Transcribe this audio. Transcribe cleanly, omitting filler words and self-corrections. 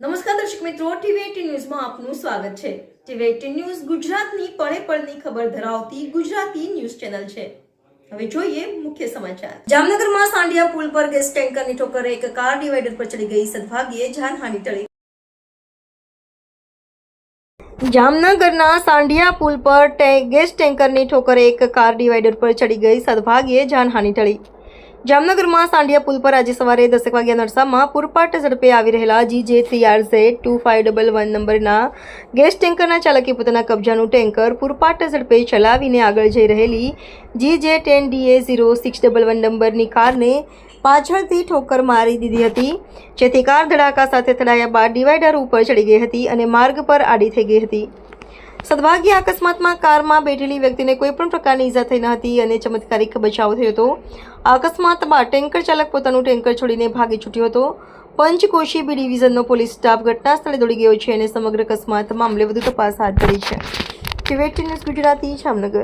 નમસ્કાર દર્શક મિત્રો, ટીવી18 ન્યૂઝમાં આપનું સ્વાગત છે। ટીવી18 ન્યૂઝ ગુજરાતની પળે પળની ખબર ધરાવતી ગુજરાતી ન્યૂઝ ચેનલ છે। હવે જોઈએ મુખ્ય સમાચાર। જામનગરમાં સાંઢિયા પુલ પર ગેસ ટેન્કરની ઠોકરે એક કાર ડિવાઈડર પર ચડી ગઈ, સદભાગ્યે જાનહાનિ ટળી। જામનગરના સાંઢિયા પુલ પર ગેસ ટેન્કરની ઠોકરે એક કાર ડિવાઈડર પર ચડી ગઈ, સદભાગ્યે જાનહાનિ ટળી। જામનગરમાં સાંઢિયા પુલ પર આજે સવારે 10 વાગ્યાના અરસામાં પૂરપાટ ઝડપે આવી રહેલા GJ3RZ 2511 નંબરના ગેસ ટેન્કરના ચાલકે પોતાના કબજાનું ટેન્કર પૂરપાટ ઝડપે ચલાવીને આગળ જઈ રહેલી GJ10DA 0611 નંબરની કારને પાછળથી ઠોકર મારી દીધી હતી, જેથી કાર ધડાકા સાથે અથડાયા બાદ ડિવાઈડર ઉપર ચડી ગઈ હતી અને માર્ગ પર આડી થઈ ગઈ હતી। સદભાગ્ય અકસ્માતમાં કારમાં બેઠેલી વ્યક્તિને કોઈ પણ પ્રકારની ઈજા થઈ ન હતી અને ચમત્કારિક બચાવ થયો હતો। આ અકસ્માત બાદ ટેન્કર ચાલક પોતાનું ટેન્કર છોડીને ભાગી છૂટ્યો હતો। પંચકોશી બી ડિવિઝનનો પોલીસ સ્ટાફ ઘટના સ્થળે દોડી ગયો છે અને સમગ્ર અકસ્માત મામલે વધુ તપાસ હાથ ધરી છે। ટીવી18 ન્યૂઝ ગુજરાતી, જામનગર।